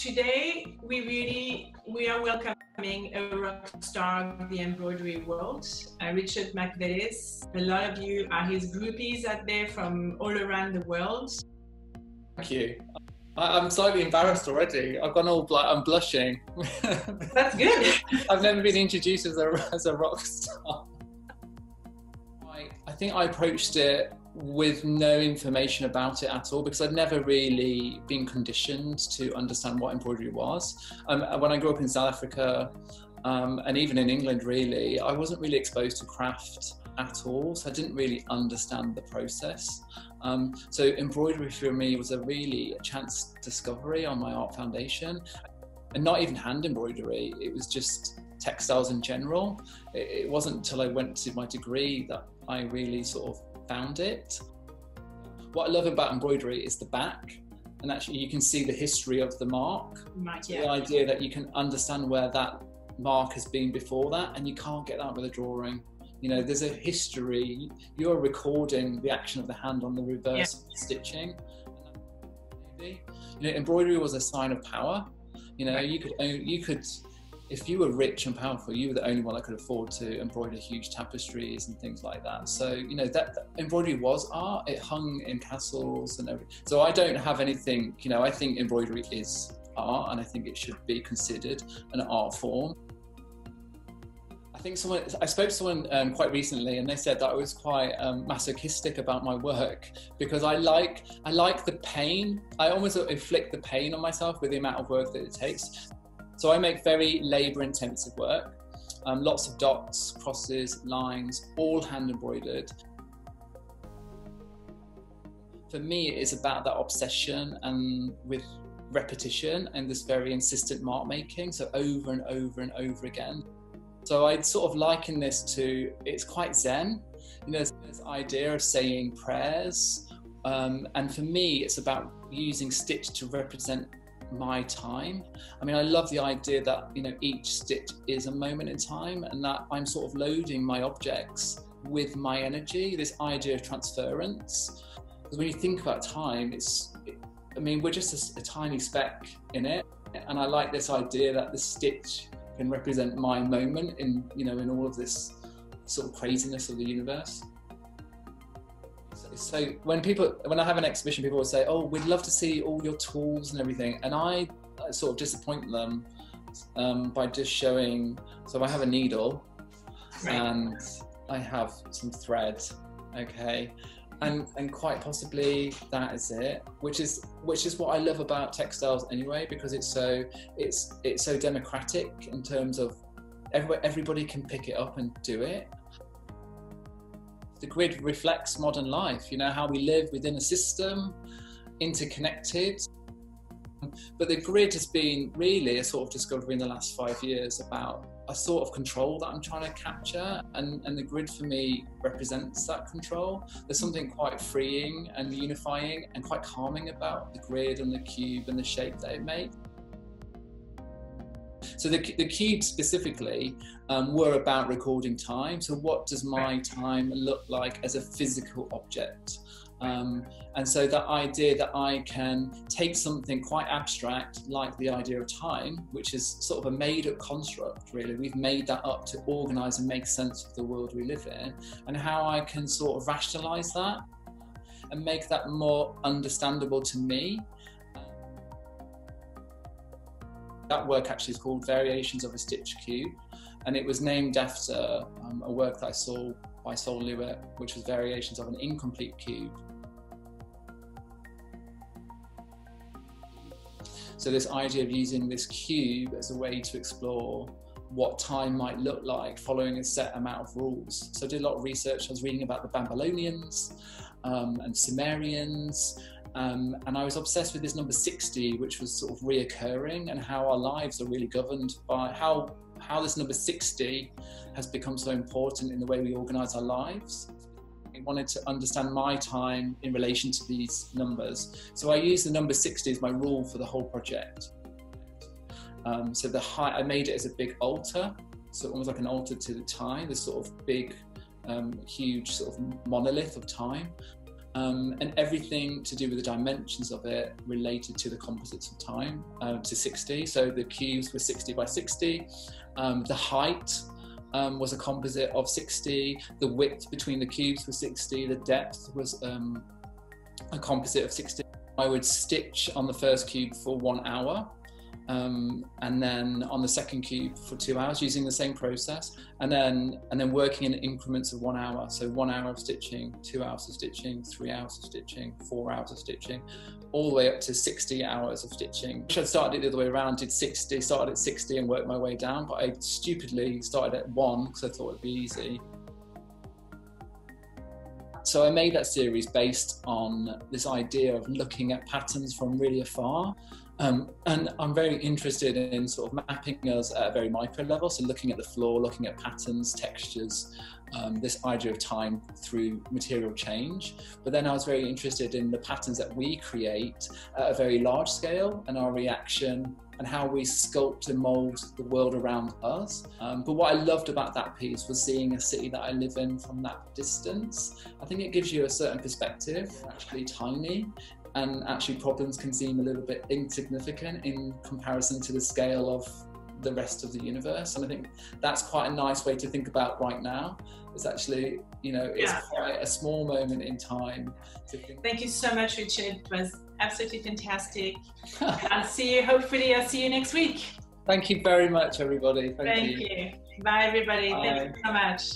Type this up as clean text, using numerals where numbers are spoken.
Today we are welcoming a rock star of the embroidery world, Richard McVetis. A lot of you are his groupies out there from all around the world. Thank you. I'm slightly embarrassed already. I've gone all I'm blushing. That's good. I've never been introduced as a rock star. I think I approached it with no information about it at all because I'd never really been conditioned to understand what embroidery was. When I grew up in South Africa and even in England really, I wasn't really exposed to craft at all, so I didn't really understand the process. So embroidery for me was a chance discovery on my art foundation, and not even hand embroidery, it was just textiles in general. It wasn't until I went to my degree that I really sort of found it. What I love about embroidery is the back, and actually you can see the history of the mark. Right, yeah. The idea that you can understand where that mark has been before that, and you can't get that with a drawing. You know, there's a history. You're recording the action of the hand on the reverse stitching. You know, embroidery was a sign of power. You know, you could, if you were rich and powerful, you were the only one that could afford to embroider huge tapestries and things like that. So, you know, that embroidery was art. It hung in castles and everything. So I don't have anything, you know, I think embroidery is art, and I think it should be considered an art form. I spoke to someone quite recently, and they said that I was quite masochistic about my work because I like the pain. I almost inflict the pain on myself with the amount of work that it takes. So I make very labour-intensive work, lots of dots, crosses, lines, all hand embroidered. For me, it's about that obsession and with repetition and this very insistent mark making, so over and over and over again. So I'd sort of liken this to, it's quite Zen. You know, this idea of saying prayers. And for me, it's about using stitch to represent my time. I mean, I love the idea that, you know, each stitch is a moment in time, and that I'm sort of loading my objects with my energy, this idea of transference. Because when you think about time, I mean, we're just a tiny speck in it. And I like this idea that the stitch can represent my moment in, you know, in all of this sort of craziness of the universe. So when I have an exhibition, people will say, "Oh, we'd love to see all your tools and everything," and I sort of disappoint them by just showing. So I have a needle, and I have some thread, okay, and quite possibly that is it. Which is what I love about textiles anyway, because it's so democratic in terms of everybody can pick it up and do it. The grid reflects modern life, you know, how we live within a system, interconnected. But the grid has been really a sort of discovery in the last 5 years about a sort of control that I'm trying to capture, and the grid for me represents that control. There's something quite freeing and unifying and quite calming about the grid and the cube and the shape that it makes. So the cubes specifically were about recording time. So what does my time look like as a physical object? And so that idea that I can take something quite abstract, like the idea of time, which is sort of a made-up construct, really. We've made that up to organise and make sense of the world we live in, and how I can sort of rationalise that and make that more understandable to me. That work actually is called Variations of a Stitch Cube, and it was named after a work that I saw by Loewe, which was Variations of an Incomplete Cube. So this idea of using this cube as a way to explore what time might look like following a set amount of rules. So I did a lot of research. I was reading about the Babylonians and Sumerians, and I was obsessed with this number 60, which was sort of reoccurring, and how our lives are really governed by how this number 60 has become so important in the way we organise our lives. I wanted to understand my time in relation to these numbers. So I used the number 60 as my rule for the whole project. So I made it as a big altar, so almost like an altar to the time, this sort of big, huge sort of monolith of time. and everything to do with the dimensions of it related to the composites of time, to 60. So the cubes were 60 by 60. The height was a composite of 60. The width between the cubes was 60. The depth was a composite of 60. I would stitch on the first cube for 1 hour. And then on the second cube for 2 hours using the same process, and then working in increments of 1 hour. So 1 hour of stitching, 2 hours of stitching, 3 hours of stitching, 4 hours of stitching, all the way up to 60 hours of stitching. I started it the other way around, started at 60 and worked my way down, but I stupidly started at 1 because I thought it'd be easy. So I made that series based on this idea of looking at patterns from really afar. And I'm very interested in sort of mapping us at a very micro level, so looking at the floor, looking at patterns, textures, this idea of time through material change. But then I was very interested in the patterns that we create at a very large scale and our reaction and how we sculpt and mould the world around us. But what I loved about that piece was seeing a city that I live in from that distance. I think it gives you a certain perspective, actually tiny, and actually problems can seem a little bit insignificant in comparison to the scale of the rest of the universe. And I think that's quite a nice way to think about right now. It's actually, you know, it's quite a small moment in time to think. Thank you so much, Richard. It was absolutely fantastic. Hopefully I'll see you next week. Thank you very much, everybody. Thank you. Bye, everybody. Bye. Thank you so much.